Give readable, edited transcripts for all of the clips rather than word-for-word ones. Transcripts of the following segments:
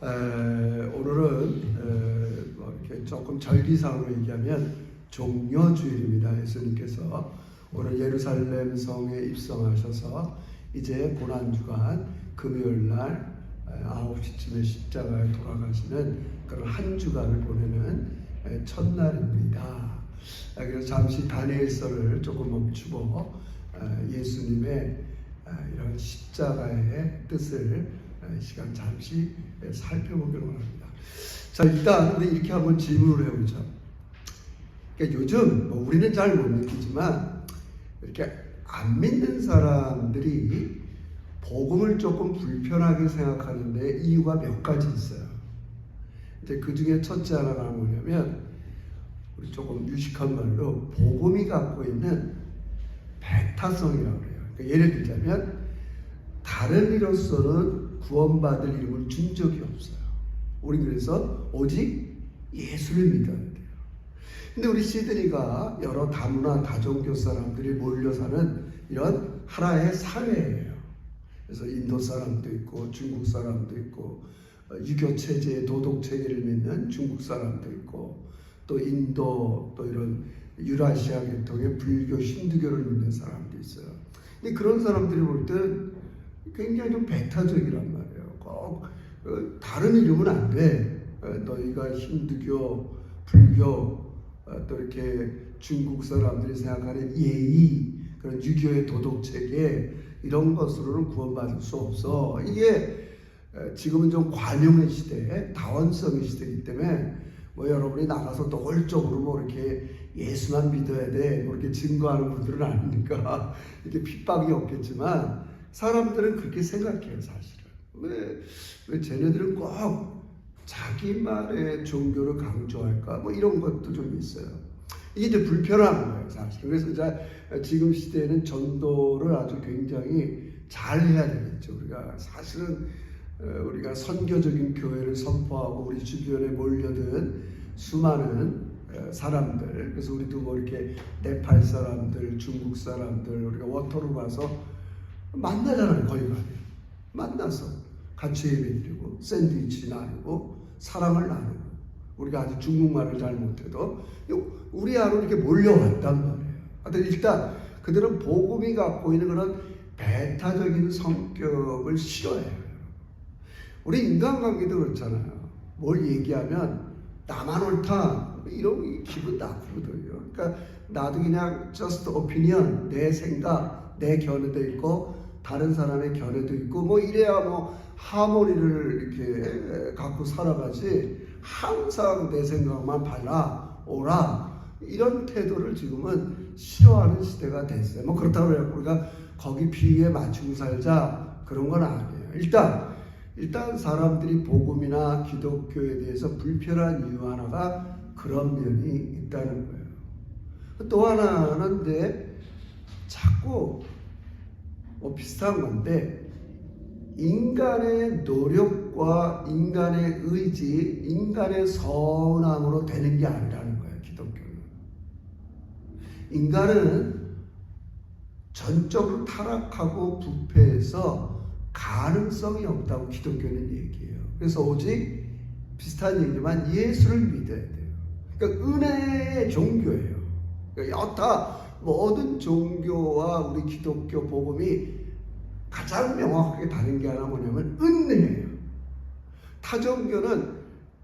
오늘은 이렇게 조금 절기상으로 얘기하면 종려주일입니다. 예수님께서 오늘 예루살렘 성에 입성하셔서 이제 고난주간 금요일날 9시쯤에 십자가에 돌아가시는 그런 한 주간을 보내는 첫날입니다. 그래서 잠시 다니엘서를 조금 멈추고 예수님의 이런 십자가의 뜻을 시간 잠시 살펴보기로 합니다. 자, 일단 우리 이렇게 한번 질문을 해보죠. 그러니까 요즘 우리는 잘 못 느끼지만 이렇게 안 믿는 사람들이 복음을 조금 불편하게 생각하는데 이유가 몇 가지 있어요. 이제 그 중에 첫째 하나가 뭐냐면 우리 조금 유식한 말로 복음이 갖고 있는 배타성이라고 해요. 그러니까 예를 들자면 다른 이로서는 구원받을 이름을 준 적이 없어요. 우리 그래서 오직 예수를 믿어야 돼요. 근데 우리 시드니가 여러 다문화 다종교 사람들이 몰려 사는 이런 하나의 사회예요. 그래서 인도 사람도 있고 중국 사람도 있고 유교 체제의 도덕 체계를 믿는 중국 사람도 있고 또 인도 또 이런 유라시아 계통의 불교 힌두교를 믿는 사람도 있어요. 근데 그런 사람들이 볼 때 굉장히 좀 배타적이란 말이에요. 꼭 다른 이름은 안 돼. 너희가 힌두교, 불교, 또 이렇게 중국 사람들이 생각하는 예의, 그런 유교의 도덕체계 이런 것으로는 구원받을 수 없어. 이게 지금은 좀 관용의 시대, 다원성의 시대이기 때문에 여러분이 나가서 노골적으로 이렇게 예수만 믿어야 돼, 이렇게 증거하는 분들은 아니니까 이렇게 핍박이 없겠지만 사람들은 그렇게 생각해요, 사실은. 왜 쟤네들은 꼭 자기만의 종교를 강조할까? 이런 것도 좀 있어요. 이게 이제 불편한 거예요, 사실. 그래서 이제 지금 시대에는 전도를 아주 굉장히 잘 해야 되겠죠. 우리가 사실은 우리가 선교적인 교회를 선포하고 우리 주변에 몰려든 수많은 사람들, 그래서 우리도 이렇게 네팔 사람들, 중국 사람들, 우리가 워터로 가서 만나잖아요. 거기 가면 만나서 같이 예배드리고 샌드위치 나누고 사랑을 나누고 우리가 아직 중국말을 잘 못해도 우리 안으로 이렇게 몰려왔단 말이에요. 근데 일단 그들은 복음이 갖고 있는 그런 배타적인 성격을 싫어해요. 우리 인간관계도 그렇잖아요. 뭘 얘기하면 나만 옳다 이런 기분 나쁘거든요. 그러니까 나도 그냥 just opinion, 내 생각, 내 견해도 있고 다른 사람의 견해도 있고 이래야 하모니를 이렇게 갖고 살아가지 항상 내 생각만 발라 오라 이런 태도를 지금은 싫어하는 시대가 됐어요. 그렇다고 해서 우리가 거기 비위에 맞추고 살자 그런 건 아니에요. 일단 사람들이 복음이나 기독교에 대해서 불편한 이유 하나가 그런 면이 있다는 거예요. 또 하나는 자꾸 비슷한 건데 인간의 노력과 인간의 의지, 인간의 선함으로 되는 게 아니라는 거예요. 기독교는. 인간은 전적으로 타락하고 부패해서 가능성이 없다고 기독교는 얘기해요. 그래서 오직 비슷한 얘기지만 예수를 믿어야 돼요. 그러니까 은혜의 종교예요. 그러니까 여타 모든 종교와 우리 기독교 복음이 가장 명확하게 다른 게 하나 뭐냐면 은혜예요. 타 종교는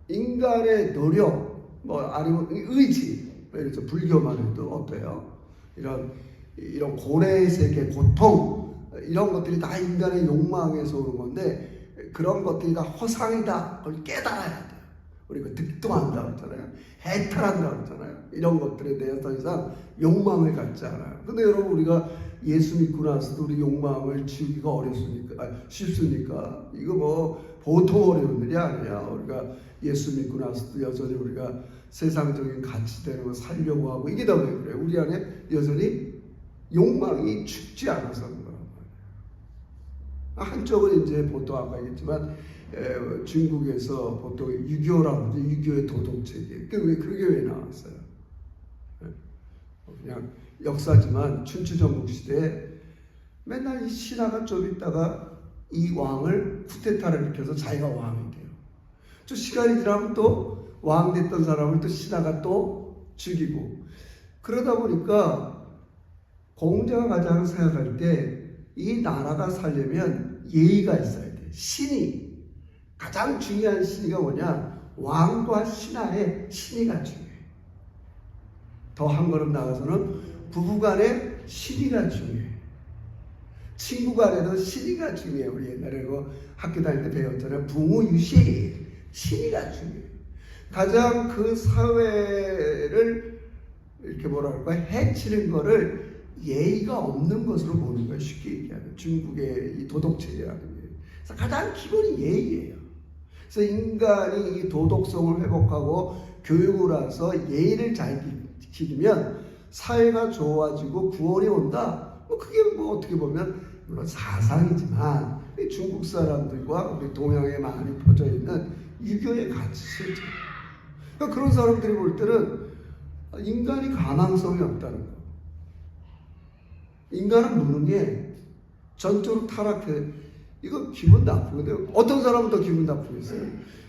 인간의 노력, 아니면 의지, 예를 들어서 불교만 해도 어때요? 이런 고뇌의 세계, 고통 이런 것들이 다 인간의 욕망에서 오는 건데 그런 것들이 다 허상이다. 그걸 깨달아야 돼요. 우리가 득도한다고 했잖아요. 해탈한다고 했잖아요. 이런 것들에 대해서 더 이상 욕망을 갖지 않아요. 근데 여러분 우리가 예수 믿고 나서도 우리 욕망을 지우기가 쉽습니까? 이거 보통 어려운 일이 아니야. 우리가 예수 믿고 나서도 여전히 우리가 세상적인 가치대로 살려고 하고 이게 다 왜 그래요? 우리 안에 여전히 욕망이 죽지 않아서 그런 거란 말이에요. 한쪽은 이제 보통 아까 얘기했지만 중국에서 보통 유교라고 하죠. 유교의 도덕체계. 그게 왜 나왔어요? 그냥 역사지만 춘추전국 시대에 맨날 이 신하가 좀 있다가 이 왕을 쿠데타를 일으켜서 자기가 왕이 돼요. 또 시간이 지나면 또 왕 됐던 사람을 또 신하가 또 죽이고, 그러다 보니까 공자가 가장 생각할 때 이 나라가 살려면 예의가 있어야 돼. 신이 가장 중요한 신의가 뭐냐? 왕과 신하의 신의가 중요해. 더 한 걸음 나가서는 부부간의 신의가 중요해. 친구간에도 신의가 중요해. 우리 옛날에 학교 다닐 때 배웠잖아요. 부모유시 신의가 중요해. 가장 그 사회를 이렇게 뭐랄까 해치는 거를 예의가 없는 것으로 보는 거예요. 쉽게 얘기하면 중국의 이 도덕체제라는 게. 그래서 가장 기본이 예의예요. 그래서 인간이 이 도덕성을 회복하고 교육을 해서 예의를 잘 지키면 사회가 좋아지고 구원이 온다. 그게 어떻게 보면 물론 사상이지만 중국 사람들과 우리 동양에 많이 퍼져 있는 유교의 가치죠. 그러니까 그런 사람들이 볼 때는 인간이 가망성이 없다는 거. 인간은 무능해. 전적으로 타락해. 이거 기분 나쁘거든요. 어떤 사람은 더 기분 나쁘겠어요.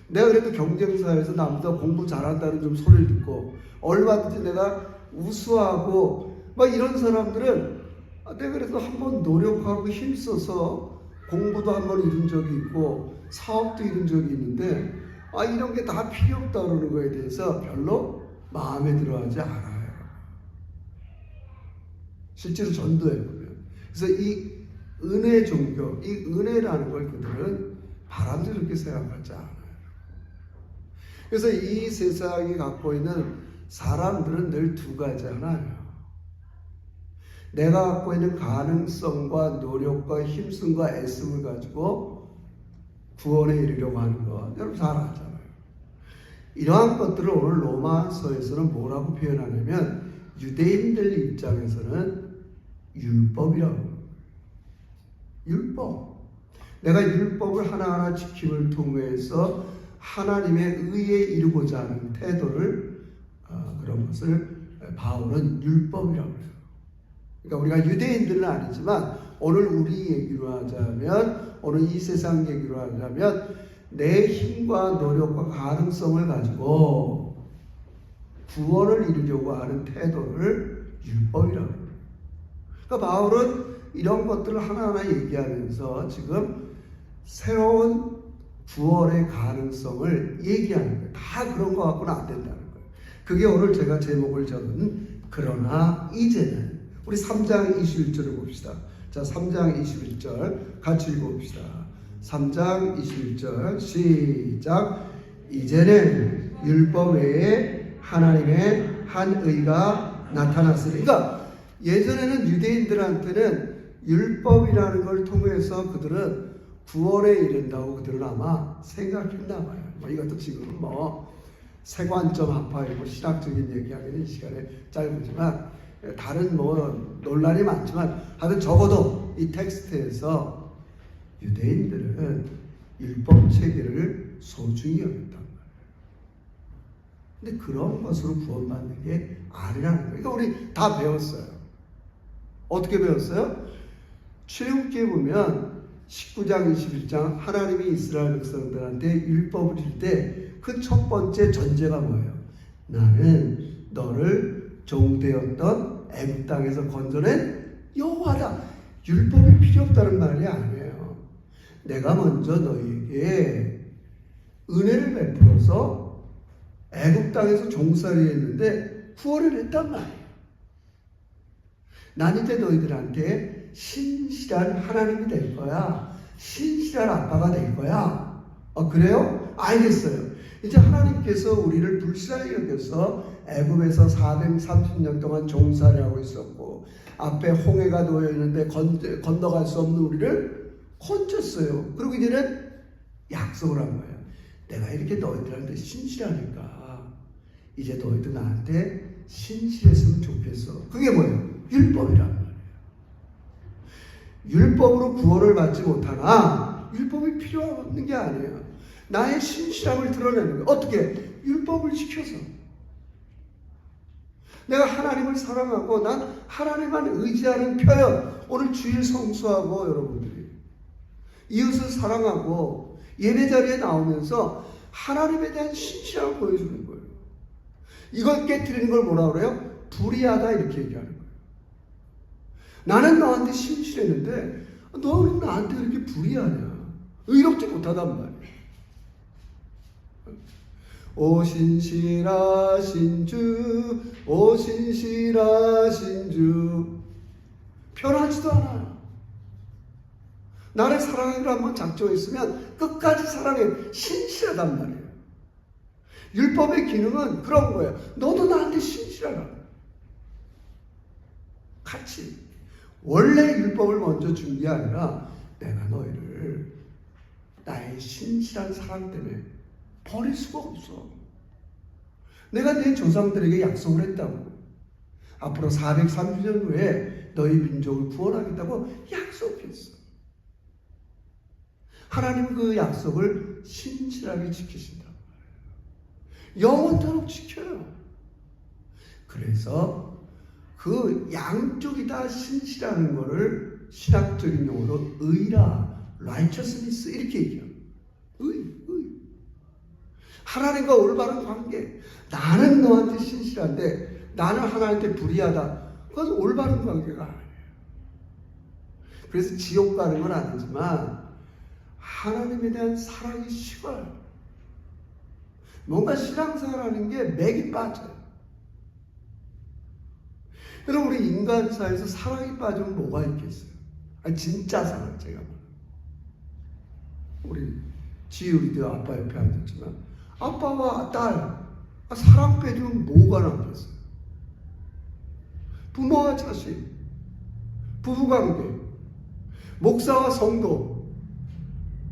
내가 그래도 경쟁사에서 남보다 공부 잘한다는 좀 소리를 듣고 얼마든지 내가 우수하고 막 이런 사람들은 내가 그래도 한번 노력하고 힘써서 공부도 한번 이룬 적이 있고 사업도 이룬 적이 있는데 이런 게 다 필요 없다 그러는 거에 대해서 별로 마음에 들어하지 않아요. 실제로 전도해보면. 그래서 이 은혜 종교, 이 은혜라는 걸 그들은 바람스럽게 생각하지 않아요. 그래서 이 세상이 갖고 있는 사람들은 늘 두 가지 하나예요. 내가 갖고 있는 가능성과 노력과 힘씀과 애씀을 가지고 구원에 이르려고 하는 것, 여러분 잘 알잖아요. 이러한 것들을 오늘 로마서에서는 뭐라고 표현하냐면 유대인들 입장에서는 율법이라고 합니다. 율법. 내가 율법을 하나하나 지킴을 통해서 하나님의 의에 이루고자 하는 태도를 그런 것을 바울은 율법이라고 해요. 그러니까 우리가 유대인들은 아니지만 오늘 우리 얘기로 하자면 오늘 이 세상 얘기로 하자면 내 힘과 노력과 가능성을 가지고 구원을 이루려고 하는 태도를 율법이라고 해요. 그러니까 바울은 이런 것들을 하나하나 얘기하면서 지금 새로운 구원의 가능성을 얘기하는 거예요. 다 그런 거 갖고는 안 된다는 거예요. 그게 오늘 제가 제목을 적은 그러나 이제는 우리 3장 21절을 봅시다. 자, 3장 21절 같이 읽어봅시다. 3장 21절 시작. 이제는 율법 외에 하나님의 한 의가 나타났으니. 그러니까 예전에는 유대인들한테는 율법이라는 걸 통해서 그들은 구원에 이른다고 그들은 아마 생각했나 봐요. 이것도 지금 세관점 합파이고 신학적인 얘기하기는 이 시간에 짧지만 다른 논란이 많지만 하여튼 적어도 이 텍스트에서 유대인들은 율법 체계를 소중히 여겼단 말이에요. 근데 그런 것으로 구원받는 게 아니라는 거예요. 그러니까 우리 다 배웠어요. 어떻게 배웠어요? 출애굽기에 보면 19장 21장 하나님이 이스라엘 백성들한테 율법을 줄 때 그 첫 번째 전제가 뭐예요? 나는 너를 종되었던 애굽 땅에서 건져낸 여호와다. 율법이 필요 없다는 말이 아니에요. 내가 먼저 너희에게 은혜를 베풀어서 애굽 땅에서 종살이 했는데 구원을 했단 말이에요. 난 이제 너희들한테 신실한 하나님이 될 거야. 신실한 아빠가 될 거야. 그래요? 알겠어요. 이제 하나님께서 우리를 불쌍히 여겨서 애굽에서 430년 동안 종살이하고 있었고 앞에 홍해가 놓여 있는데 건너갈 수 없는 우리를 건졌어요. 그리고 이제는 약속을 한 거예요. 내가 이렇게 너희들한테 신실하니까 이제 너희도 나한테 신실했으면 좋겠어. 그게 뭐예요? 율법이란 말이에요. 율법으로 구원을 받지 못하나 율법이 필요 없는 게 아니에요. 나의 신실함을 드러내는 거예요. 어떻게? 율법을 지켜서. 내가 하나님을 사랑하고 난 하나님만 의지하는 표현. 오늘 주일 성수하고 여러분들이 이웃을 사랑하고 예배 자리에 나오면서 하나님에 대한 신실함을 보여주는 거예요. 이걸 깨트리는 걸 뭐라 그래요? 불의하다 이렇게 얘기하는 거예요. 나는 너한테 신실했는데 너는 나한테 그렇게 불의하냐? 의롭지 못하단 말이에요. 오 신실하신 주, 오 신실하신 주, 편하지도 않아요. 나를 사랑하기로 한번 작정했으면 끝까지 사랑해. 신실하단 말이에요. 율법의 기능은 그런 거예요. 너도 나한테 신실하라. 같이. 원래 율법을 먼저 준 게 아니라 내가 너희를 나의 신실한 사랑 때문에 버릴 수가 없어. 내가 내 조상들에게 약속을 했다고. 앞으로 430년 후에 너희 민족을 구원하겠다고 약속했어. 하나님은 그 약속을 신실하게 지키신다. 영원토록 지켜요. 그래서 그 양쪽이 다 신실하는 거를 신학적인 용어로 의라, righteousness 이렇게 얘기해요. 의. 하나님과 올바른 관계. 나는 너한테 신실한데 나는 하나님한테 불의하다. 그건 올바른 관계가 아니에요. 그래서 지옥 가는 건 아니지만 하나님에 대한 사랑이 식어요. 뭔가 신앙생활하는 게 맥이 빠져요. 여러분 우리 인간사에서 사랑이 빠지면 뭐가 있겠어요? 아니, 진짜 사랑 제가 우리 지율이도 아빠 옆에 앉았지만 아빠와 딸 사랑 빼주면 뭐가 남겠어요? 부모와 자식, 부부관계, 목사와 성도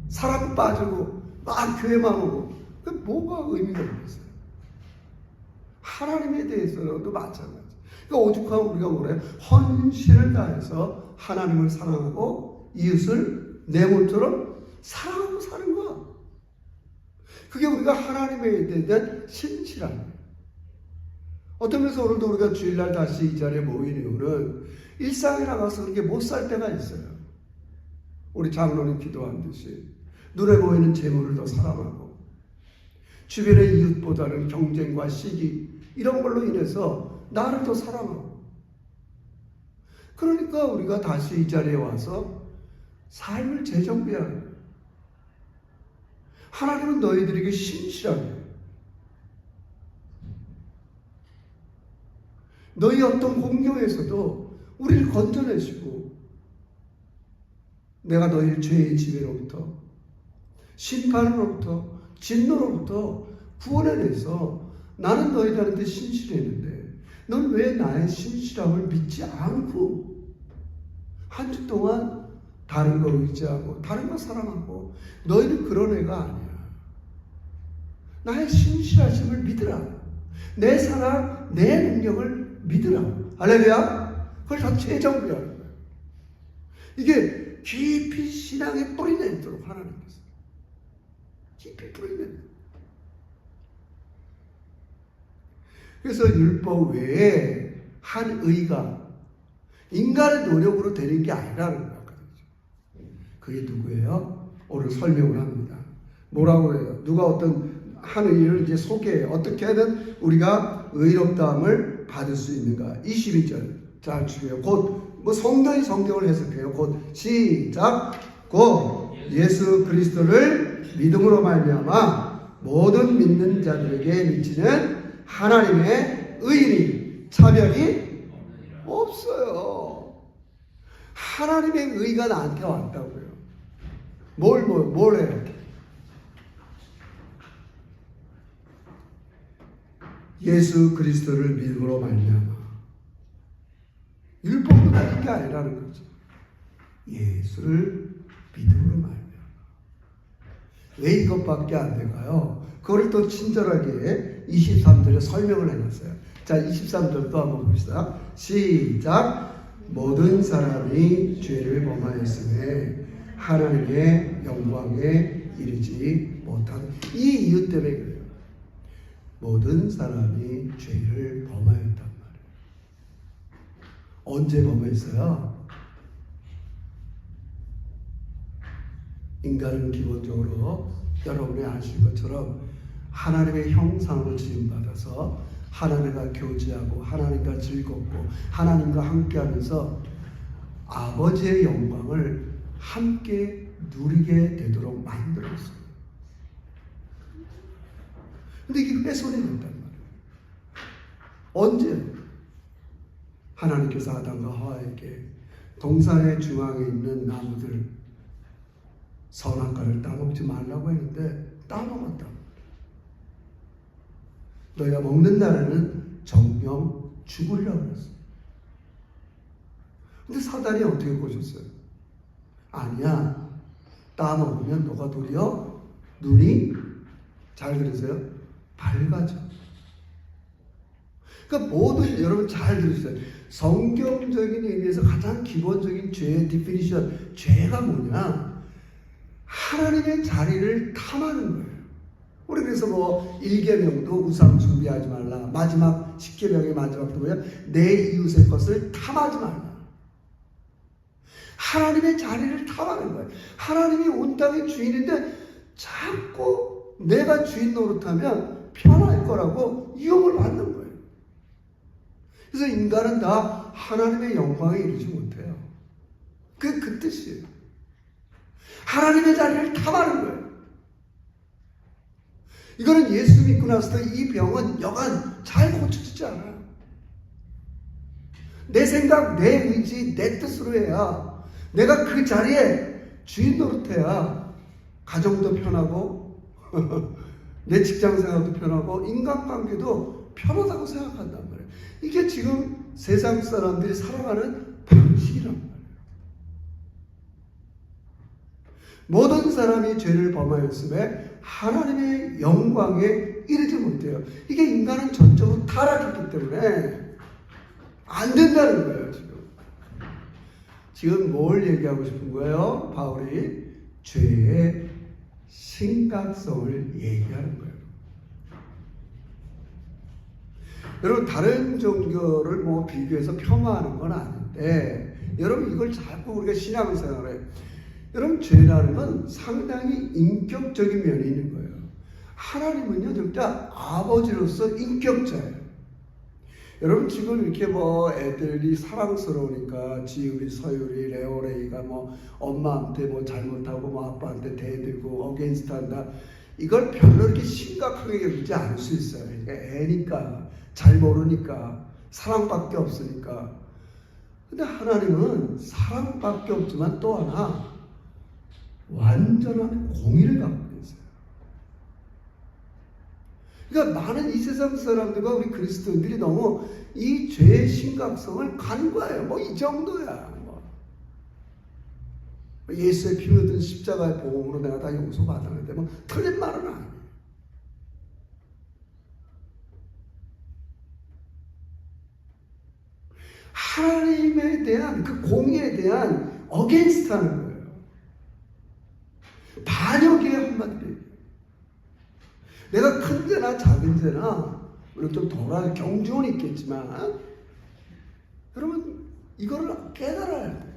사랑 빠지고 막 교회만 오고 그 뭐가 의미가 있겠어요? 하나님에 대해서도 마찬가지. 그러니까 오죽하면 우리가 뭐래요? 헌신을 다해서 하나님을 사랑하고 이웃을 내 몸처럼 사랑하고 사는 것. 그게 우리가 하나님에 대한 신실함이에요. 어떤 면에서 오늘도 우리가 주일날 다시 이 자리에 모인 이유는 일상에 나가서 그렇게 못 살 때가 있어요. 우리 장로님 기도한 듯이 눈에 보이는 재물을 더 사랑하고 주변의 이웃보다는 경쟁과 시기 이런 걸로 인해서 나를 더 사랑하고 그러니까 우리가 다시 이 자리에 와서 삶을 재정비하는 거예요. 하나님은 너희들에게 신실하게 너희 어떤 공경에서도 우리를 건져내시고 내가 너희를 죄의 지배로부터 심판으로부터 진노로부터 구원해내서 나는 너희들한테 신실했는데 넌 왜 나의 신실함을 믿지 않고 한 주 동안 다른 거 의지하고 다른 거 사랑하고 너희는 그런 애가 아니야. 나의 신실하심을 믿으라. 내 사랑, 내 능력을 믿으라. 할렐루야. 그걸 다 재정비하는 거예요. 이게 깊이 신앙에 뿌리내도록 하나님께서 깊이 뿌리내는. 그래서 율법 외에 한 의가 인간의 노력으로 되는 게 아니라는 거예요. 그게 누구예요? 오늘 설명을 합니다. 뭐라고 해요? 누가 어떤 한 의를 이제 소개해요. 어떻게 하면 우리가 의롭다함을 받을 수 있는가? 22절. 자, 주세요. 곧, 성도의 성경을 해석해요. 곧, 시작. 곧, 예수 그리스도를 믿음으로 말미암아 모든 믿는 자들에게 미치는 하나님의 의인이 차별이 없어요. 하나님의 의가 나한테 왔다고요. 뭘 해요? 예수 그리스도를 믿음으로 말미암아. 율법으로 가진 게 아니라는 거죠. 예수를 믿음으로 말미암아. 왜 이것밖에 안 될까요? 그걸 또 친절하게 23절에 설명을 해놨어요. 자, 23절도 한번 봅시다. 시작. 모든 사람이 죄를 범하였음에 하나님의 영광에 이르지 못한 이 이유 때문에 그래요. 모든 사람이 죄를 범하였단 말이에요. 언제 범했어요? 인간은 기본적으로 여러분이 아실 것처럼 하나님의 형상으로 지음받아서 하나님과 교제하고 하나님과 즐겁고 하나님과 함께하면서 아버지의 영광을 함께 누리게 되도록 만들었어요. 근데 이게 훼손이 된단 말이에요. 언제? 하나님께서 아담과 하와에게 동산의 중앙에 있는 나무들 선악과를 따먹지 말라고 했는데 따먹었다. 너희가 먹는 날에는 정령 죽으려고 그랬어. 근데 사단이 어떻게 꼬셨어요? 아니야. 따먹으면 너가 도리어 눈이 잘 들으세요? 밝아져. 그러니까 모든 여러분 잘 들으세요. 성경적인 의미에서 가장 기본적인 죄의 디피니션, 죄가 뭐냐? 하나님의 자리를 탐하는 거예요. 우리 그래서 뭐 1계명도 우상 숭배하지 말라. 마지막 10계명의 마지막도 뭐야? 내 이웃의 것을 탐하지 말라. 하나님의 자리를 탐하는 거예요. 하나님이 온 땅의 주인인데 자꾸 내가 주인 노릇하면 편할 거라고 유혹을 받는 거예요. 그래서 인간은 다 하나님의 영광에 이르지 못해요. 그 뜻이에요. 하나님의 자리를 탐하는 거예요. 이거는 예수 믿고 나서도 이 병은 여간 잘 고쳐지지 않아요. 내 생각, 내 의지, 내 뜻으로 해야, 내가 그 자리에 주인 노릇해야 가정도 편하고 내 직장 생활도 편하고 인간관계도 편하다고 생각한단 말이에요. 이게 지금 세상 사람들이 살아가는 방식이란 말이에요. 모든 사람이 죄를 범하였음에 하나님의 영광에 이르지 못해요. 이게 인간은 전적으로 타락했기 때문에 안 된다는 거예요. 지금 뭘 얘기하고 싶은 거예요? 바울이 죄의 심각성을 얘기하는 거예요. 여러분 다른 종교를 뭐 비교해서 폄하하는 건 아닌데 여러분 이걸 자꾸 우리가 신앙생활에 여러분 죄라는 건 상당히 인격적인 면이 있는 거예요. 하나님은요 진짜 아버지로서 인격자예요. 여러분 지금 이렇게 뭐 애들이 사랑스러우니까 지율이, 서율이, 레오레이가 뭐 엄마한테 뭐 잘못하고 뭐 아빠한테 대들고 어게인스트 한다. 이걸 별로 이렇게 심각하게 여기지 않을 수 있어요. 그러니까 애니까 잘 모르니까 사랑밖에 없으니까. 근데 하나님은 사랑밖에 없지만 또 하나 완전한 공의를 갖고 계세요. 그러니까 많은 이 세상 사람들과 우리 그리스도인들이 너무 이 죄의 심각성을 간과해요. 뭐 이 정도야. 뭐. 예수의 피 묻은 십자가의 보험으로 내가 다 용서받았는데 뭐 틀린 말은 아니에요. 하나님에 대한 그 공의에 대한 어게인스트 하는 거예요. 반역의 한마디로. 내가 큰 죄나 작은 죄나 물론 좀 덜한 경주는 있겠지만 여러분 이거를 깨달아야 돼요.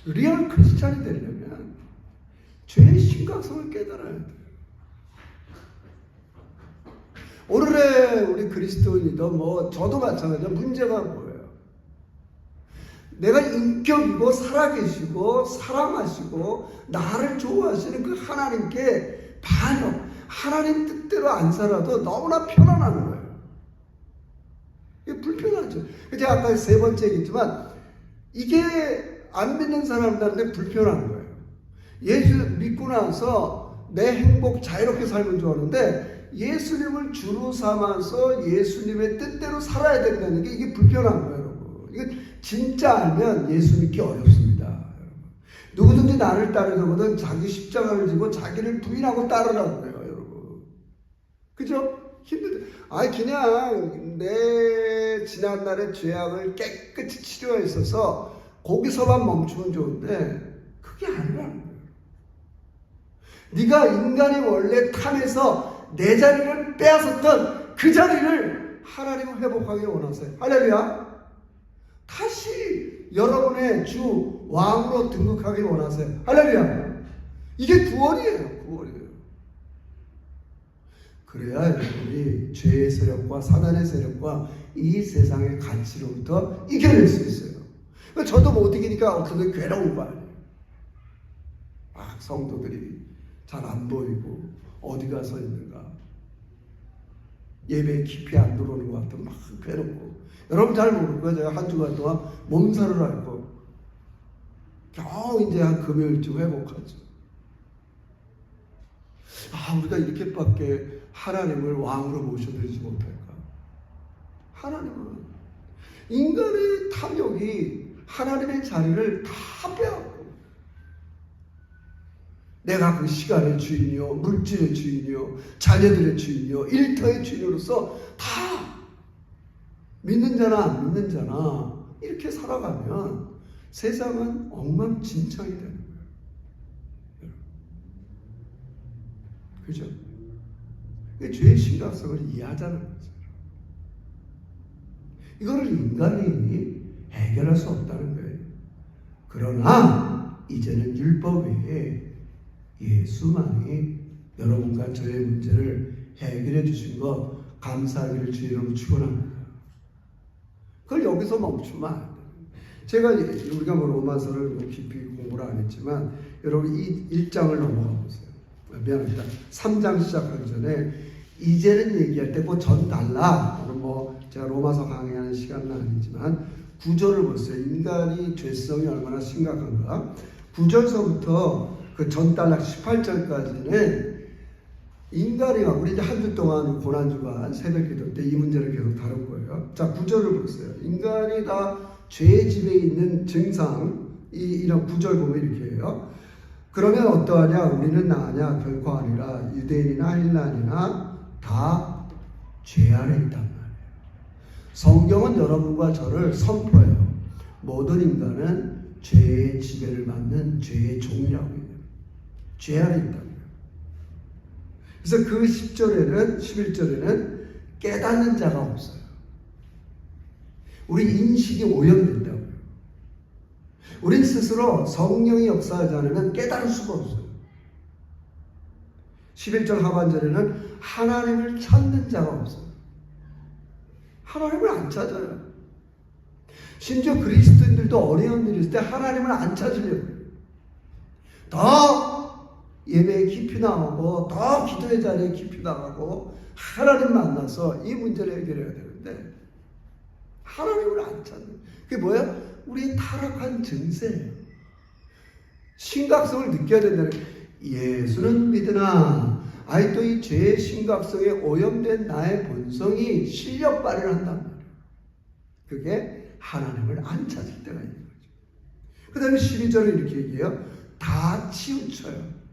리얼 크리스찬이 되려면 죄의 심각성을 깨달아야 돼요. 오늘의 우리 그리스도인이도 뭐 저도 마찬가지로 문제가 뭐예요? 내가 인격이고 살아계시고 사랑하시고 나를 좋아하시는 그 하나님께 반역, 하나님 뜻대로 안 살아도 너무나 편안한 거예요. 이게 불편하죠. 제가 아까 세 번째 얘기했지만 이게 안 믿는 사람들한테 불편한 거예요. 예수 믿고 나서 내 행복 자유롭게 살면 좋아하는데 예수님을 주로 삼아서 예수님의 뜻대로 살아야 된다는 게 이게 불편한 거예요. 여러분. 이게 진짜 알면 예수 믿기 어렵습니다. 누구든지 나를 따르려거든 자기 십자가를 지고 자기를 부인하고 따르라고 그래요. 그죠? 힘들다. 아니, 그냥 내 지난날의 죄악을 깨끗이 치료했어서 거기서만 멈추면 좋은데, 그게 아니라는 거예요. 네가 인간이 원래 탐해서 내 자리를 빼앗았던 그 자리를 하나님은 회복하기 원하세요. 할렐루야. 다시 여러분의 주 왕으로 등극하기 원하세요. 할렐루야. 이게 구원이에요. 구원이에요. 그래야 여러분이 죄의 세력과 사단의 세력과 이 세상의 가치로부터 이겨낼 수 있어요. 저도 못 이기니까 어떻게 괴로운 거 아니에요. 성도들이 잘 안 보이고 어디 가서 있는가, 예배에 깊이 안 들어오는 것 같으면 막 괴롭고. 여러분 잘 모를 거예요. 제가 한 주간 동안 몸살을 앓고 겨우 이제 한 금요일쯤 회복하죠. 우리가 이렇게밖에 하나님을 왕으로 모셔드리지 못할까? 하나님은 인간의 탐욕이 하나님의 자리를 다 빼앗고, 내가 그 시간의 주인이요, 물질의 주인이요, 자녀들의 주인이요, 일터의 주인으로서 다 믿는 자나 안 믿는 자나 이렇게 살아가면 세상은 엉망진창이 되는 거예요. 그죠? 죄의 심각성을 이해하자는 거죠. 이거를 인간이 해결할 수 없다는 거예요. 그러나 이제는 율법 외에 예수만이 여러분과 저의 문제를 해결해 주신 것 감사하기를 주의 이름으로 축원합니다. 그걸 여기서 멈추면 안 돼요. 제가 우리가 로마서를 깊이 공부를 안 했지만 여러분 이 1장을 넘어가 보세요. 미안합니다. 3장 시작하기 전에 이제는 얘기할 때 뭐 전 달라, 제가 로마서 강의하는 시간은 아니지만 9절을 보세요. 인간이 죄성이 얼마나 심각한가. 9절서부터 그 전단락 18절까지는 인간이, 우리 이제 한 주 동안 고난주간 새벽 기도 때 이 문제를 계속 다룰 거예요. 자, 9절을 보세요. 인간이 다 죄의 집에 있는 증상, 이런 9절 보면 이렇게 해요. 그러면 어떠하냐? 우리는 나으냐? 결코 아니라 유대인이나 헬라인이나 다 죄 아래 있단 말이에요. 성경은 여러분과 저를 선포해요. 모든 인간은 죄의 지배를 받는 죄의 종이라고 해요. 죄 아래 있다는 거예요. 그래서 그 10절에는 11절에는 깨닫는 자가 없어요. 우리 인식이 오염된다고요. 우린 스스로 성령이 역사하지 않으면 깨달을 수가 없어요. 11절 하반절에는 하나님을 찾는 자가 없어요. 하나님을 안 찾아요. 심지어 그리스도인들도 어려운 일이 있을 때 하나님을 안 찾으려고 해요. 더 예배에 깊이 나가고 더 기도의 자리에 깊이 나가고 하나님 만나서 이 문제를 해결해야 되는데 하나님을 안 찾는, 그게 뭐예요? 우리의 타락한 증세예요. 심각성을 느껴야 된다는 거예요. 예수는 믿으나 또 이 죄의 심각성에 오염된 나의 본성이 실력 발휘를 한단 말이에요. 그게 하나님을 안 찾을 때가 있는 거죠. 그 다음에 12절에 이렇게 얘기해요. 다 치우쳐요.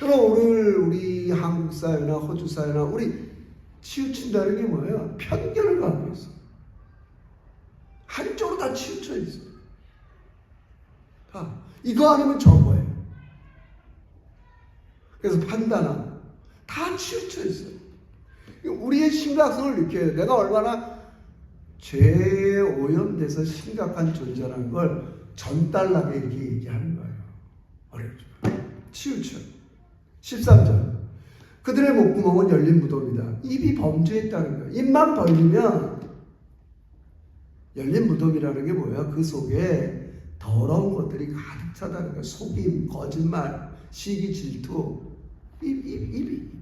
그럼 오늘 우리 한국 사회나 호주 사회나 우리 치우친다는 게 뭐예요? 편견을 갖고 있어요. 한쪽으로 다 치우쳐 있어요. 다 이거 아니면 저거예요. 그래서 판단하고 다 치우쳐 있어요. 우리의 심각성을 느껴요. 내가 얼마나 죄에 오염돼서 심각한 존재라는 걸 전달나게 이렇게 얘기하는 거예요. 어렵죠. 치우쳐. 13절. 그들의 목구멍은 열린 무덤이다. 입이 범죄했다는 거예요. 입만 벌리면 열린 무덤이라는 게 뭐예요? 그 속에 더러운 것들이 가득 차다는 거예요. 속임, 거짓말, 시기, 질투. 입이.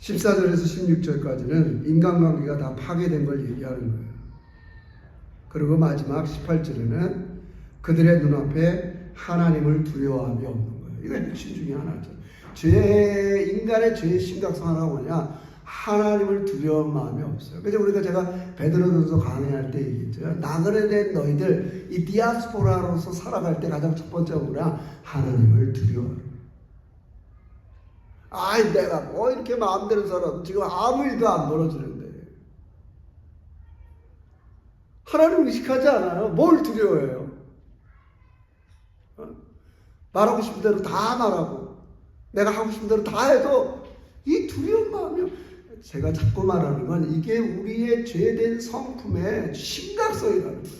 14절에서 16절까지는 인간관계가 다 파괴된 걸 얘기하는 거예요. 그리고 마지막 18절에는 그들의 눈앞에 하나님을 두려워함이 없는 거예요. 이거 핵심 중에 하나죠. 인간의 죄의 심각성 하나가 뭐냐? 하나님을 두려워하는 마음이 없어요. 그래서 제가 베드로전서 강의할 때 얘기했죠. 나그네 된 너희들, 이 디아스포라로서 살아갈 때 가장 첫 번째가 뭐냐? 하나님을 두려워하는 거예요. 내가 뭐 이렇게 마음대로 살아도 지금 아무 일도 안 벌어지는데 하나님 의식하지 않아요. 뭘 두려워해요? 말하고 싶은 대로 다 말하고 내가 하고 싶은 대로 다 해도 이 두려운 마음이요. 제가 자꾸 말하는 건 이게 우리의 죄된 성품의 심각성이라는 거예요.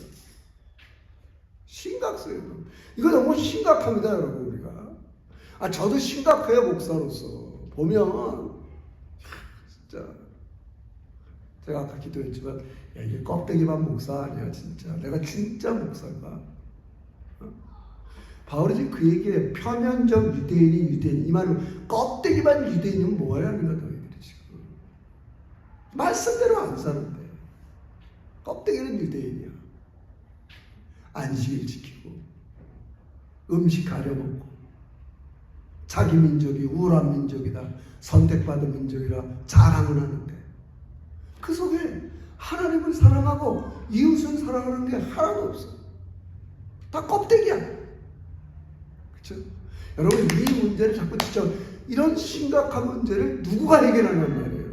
심각성이에요. 이거 너무 심각합니다, 여러분. 우리가 저도 심각해요, 목사로서. 보면, 진짜. 제가 아까 기도했지만, 야, 이게 껍데기만 목사 아니야, 진짜. 내가 진짜 목사가. 바울이 지금 그 얘기에 표면적 유대인이 유대인, 이 말은 껍데기만 유대인이면 뭐야, 하는 거야, 너희들이 지금. 말씀대로 안 사는데. 껍데기는 유대인이야. 안식일 지키고, 음식 가려먹고, 자기 민족이 우월한 민족이다, 선택받은 민족이라 자랑을 하는데, 그 속에 하나님을 사랑하고 이웃을 사랑하는 게 하나도 없어. 다 껍데기야. 그렇죠? 여러분, 이 문제를 자꾸 진짜 이런 심각한 문제를 누구가 해결하냔 말이에요.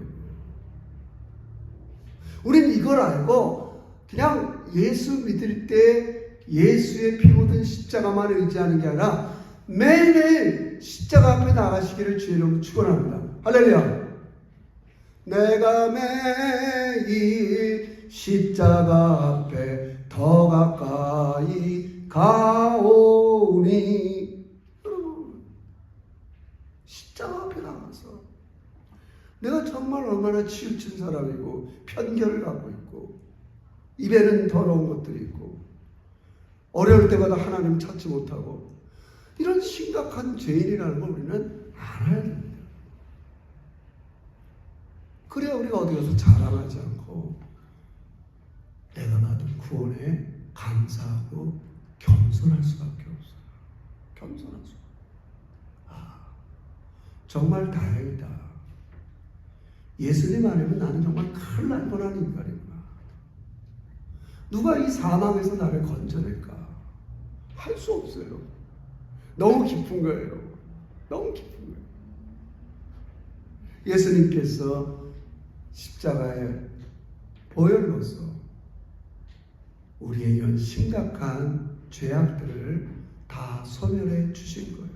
우리는 이걸 알고 그냥 예수 믿을 때 예수의 피 묻은 십자가만 의지하는 게 아니라 매일매일 십자가 앞에 나가시기를 주의로 축원합니다. 할렐루야. 내가 매일 십자가 앞에 더 가까이 가오니. 십자가 앞에 나가서 내가 정말 얼마나 치우친 사람이고 편견을 갖고 있고 입에는 더러운 것들이 있고 어려울 때마다 하나님 찾지 못하고 이런 심각한 죄인이라는 걸 우리는 알아야 됩니다. 그래야 우리가 어디 가서 자랑하지 않고 내가 받은 구원에 감사하고 겸손할 수밖에 없어요. 겸손할 수. 정말 다행이다. 예수님 아니면 나는 정말 큰일 날 뻔한 인간이구나. 누가 이 사망에서 나를 건져낼까? 할 수 없어요. 너무 깊은 거예요. 너무 깊은 거예요. 예수님께서 십자가에 보혈로서 우리의 이런 심각한 죄악들을 다 소멸해 주신 거예요.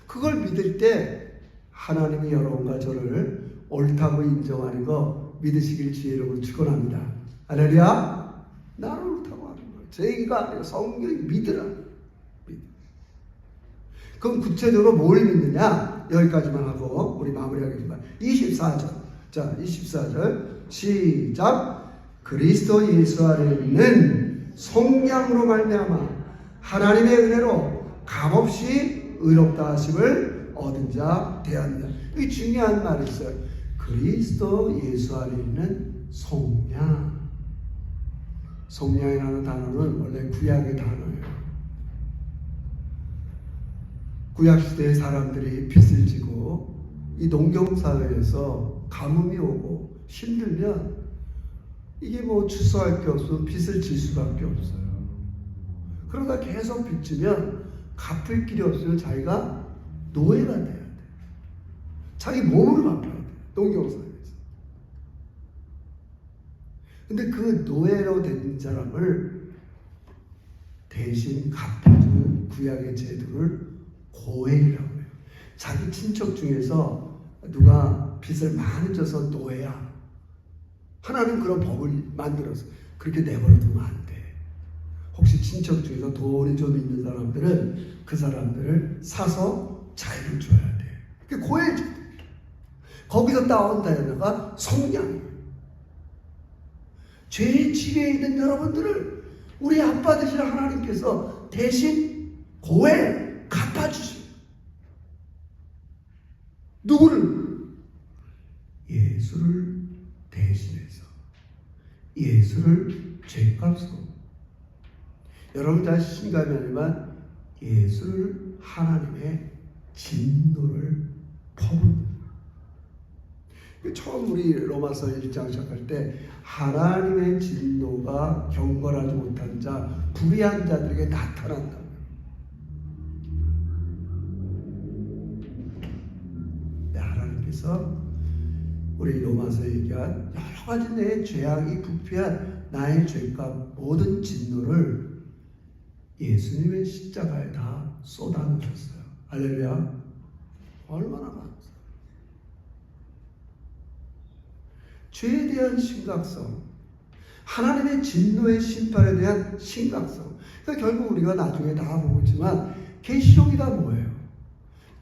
그걸 믿을 때 하나님이 여러분과 저를 옳다고 인정하는 거 믿으시길 주의 이름으로 축원합니다. 할렐루야. 나를 옳다고 하는 거예요. 제 얘기가 아니라 성경이 믿으라. 그럼 구체적으로 뭘 믿느냐? 여기까지만 하고 우리 마무리하겠습니다. 24절. 자, 24절 시작. 그리스도 예수 안에 있는 성령으로 말미암아 하나님의 은혜로 값없이 의롭다 하심을 얻은 자 되었느냐. 이 중요한 말이 있어요. 그리스도 예수 안에 있는 속량. 속량이라는 단어는 원래 구약의 단어예요. 구약시대의 사람들이 빚을 지고 이 농경사회에서 가뭄이 오고 힘들면 이게 뭐 추수할 게 없으면 빚을 질 수밖에 없어요. 그러다 계속 빚지면 갚을 길이 없으면 자기가 노예가 돼야 돼. 자기 몸으로 갚아야 돼. 농경사회에서. 근데 그 노예로 된 사람을 대신 갚아주는 구약의 제도를 고액이라고 해요. 자기 친척 중에서 누가 빚을 많이 져서 노예야. 하나는 그런 법을 만들어서 그렇게 내버려 두면 안 돼. 혹시 친척 중에서 돈이 좀 있는 사람들은 그 사람들을 사서 자유를 줘야 돼. 그게 고액. 거기서 따온 다이어가 성량이에요. 죄의 지배에 있는 여러분들을 우리 아빠 되신 하나님께서 대신 고액 갚아주십니다. 누구를? 예수를 대신해서. 예수를 죄값으로. 여러분 다 신감이 아니지만 예수를 하나님의 진노를 퍼붓는. 처음 우리 로마서 1장 시작할 때 하나님의 진노가 경건하지 못한 자, 불의한 자들에게 나타난다. 하나님께서 우리 로마서에 얘기한 여러 가지 내 죄악이 부패한 나의 죄값 모든 진노를 예수님의 십자가에 다 쏟아놓으셨어요. 할렐루야. 얼마나 많았어요. 죄에 대한 심각성, 하나님의 진노의 심판에 대한 심각성. 그러니까 결국 우리가 나중에 다 보고 있지만 계시록이 다 뭐예요?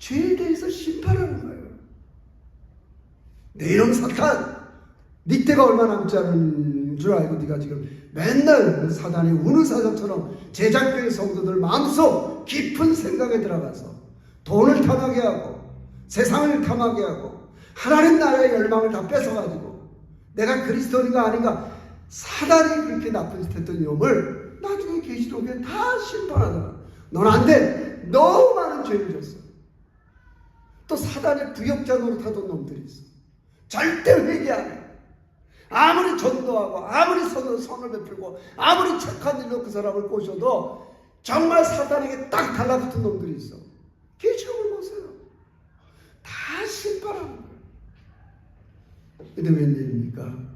죄에 대해서 심판하는 거예요. 내 이름 사탄, 네 때가 얼마 남지 않은 줄 알고 네가 지금 맨날 사단이 우는 사자처럼 제자교회 성도들 마음속 깊은 생각에 들어가서 돈을 탐하게 하고 세상을 탐하게 하고 하나님 나라의 열망을 다 뺏어가지고 내가 그리스도인가 아닌가, 사단이 그렇게 나쁜 짓 했던 놈을 나중에 계시록에 다 심판하더라. 넌 안 돼. 너무 많은 죄를 졌어. 또 사단의 부역자 노릇하던 놈들이 있어. 절대 회개 안 해. 아무리 전도하고 아무리 선을 베풀고 아무리 착한 일로 그 사람을 꼬셔도 정말 사단에게 딱 달라붙은 놈들이 있어. 계시록을 보세요. 다 심판하는 거예요. 근데 웬일입니까?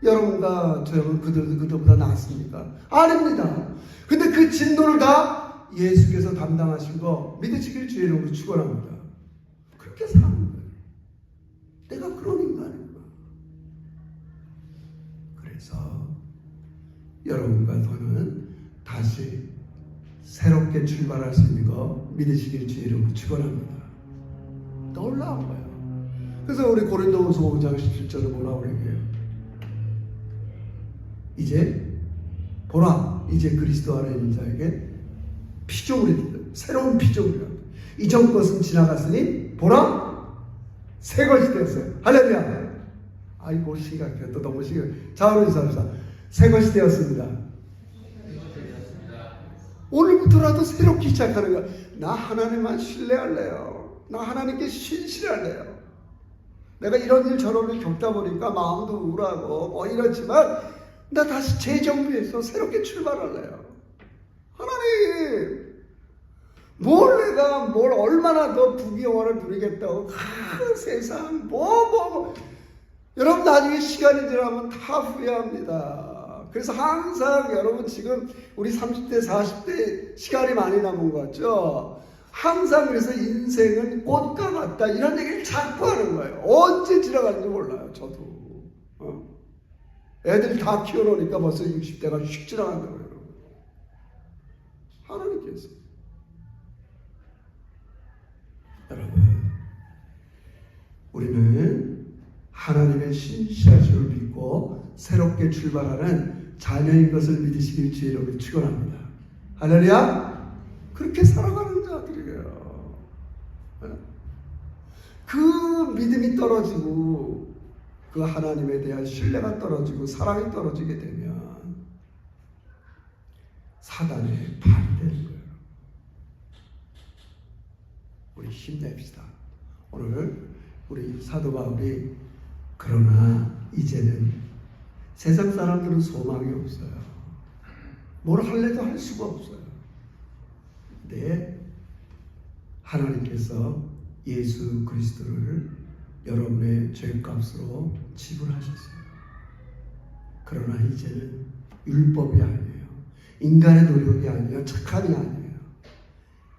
여러분과 저는 그들도 그들보다 낫습니까? 아닙니다. 근데 그 진노를 다 예수께서 담당하신 거 믿으시길 주의 이름으로 축원합니다. 그렇게 사는 거예요. 내가 그런 인간인가? 그래서 여러분과 저는 다시 새롭게 출발할 수 있는 거 믿으시길 주의 이름으로 축원합니다. 놀라운 거예요. 그래서 우리 고린도후서 5장 17절에 뭐라고 얘기해요? 이제 보라, 이제 그리스도 안에 있는 자에게 피조물이 새로운 피조물이라. 이전 것은 지나갔으니 보라, 새 것이 되었어요. 할렐루야. 아이고 심각해. 또 너무 심각해. 자, 우리 인사합시다. 새 것이 되었습니다. 오늘부터라도 새롭게 시작하는 거야. 나 하나님만 신뢰할래요. 나 하나님께 신실할래요. 내가 이런 일 저런 일 겪다 보니까 마음도 우울하고 뭐 이렇지만 나 다시 재정비해서 새롭게 출발할래요. 하나님, 뭘 얼마나 더 부귀영화를 누리겠다고 큰 세상 뭐 여러분 나중에 시간이 지나면 다 후회합니다. 그래서 항상 여러분 지금 우리 30대 40대 시간이 많이 남은 것 같죠? 항상 그래서 인생은 꽃과 같다 이런 얘기를 자꾸 하는 거예요. 언제 지나가는지 몰라요. 저도 애들 다 키워놓으니까 벌써 60대가 휙 지나간다고 그래요. 하나님께서 여러분, 우리는 하나님의 신실하심을 믿고 새롭게 출발하는 자녀인 것을 믿으시길 주의 이름으로 축원합니다. 할렐루야. 그렇게 살아가는 자들이에요. 그 믿음이 떨어지고 그 하나님에 대한 신뢰가 떨어지고 사랑이 떨어지게 되면 사단의 발이 되는 거예요. 우리 힘냅시다. 오늘 우리 사도 바울이 그러나 이제는 세상 사람들은 소망이 없어요. 뭘 할래도 할 수가 없어요. 근데 하나님께서 예수 그리스도를 여러분의 죄값으로 지불하셨어요. 그러나 이제는 율법이 아니에요. 인간의 노력이 아니에요. 착함이 아니에요.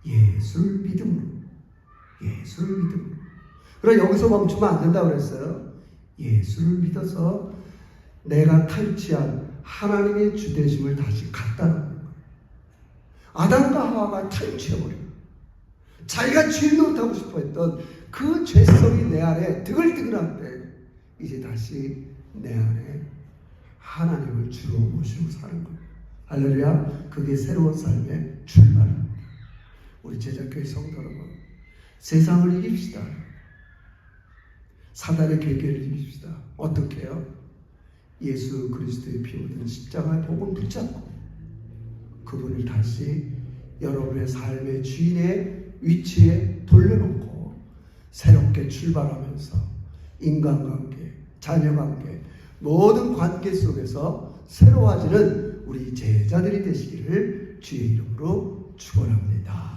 예수를 믿음으로. 예수를 믿음으로. 그러나 여기서 멈추면 안 된다고 그랬어요. 예수를 믿어서 내가 탈취한 하나님의 주되심을 다시 갖다 놓는 거예요. 아담과 하와가 탈취해버린 자기가 죄 노릇하고 싶어 했던 그 죄성이 내 안에 드글드글할 때 이제 다시 내 안에 하나님을 주로 모시고 사는 거예요. 할렐루야. 그게 새로운 삶의 출발입니다. 우리 제자교회 성도 여러분, 세상을 이깁시다. 사단의 괴계를 이깁시다. 어떻게 해요? 예수 그리스도의 피 묻은 십자가의 복음 붙잡고 그분을 다시 여러분의 삶의 주인의 위치에 돌려놓고 새롭게 출발하면서 인간관계, 자녀관계, 모든 관계 속에서 새로워지는 우리 제자들이 되시기를 주의 이름으로 축원합니다.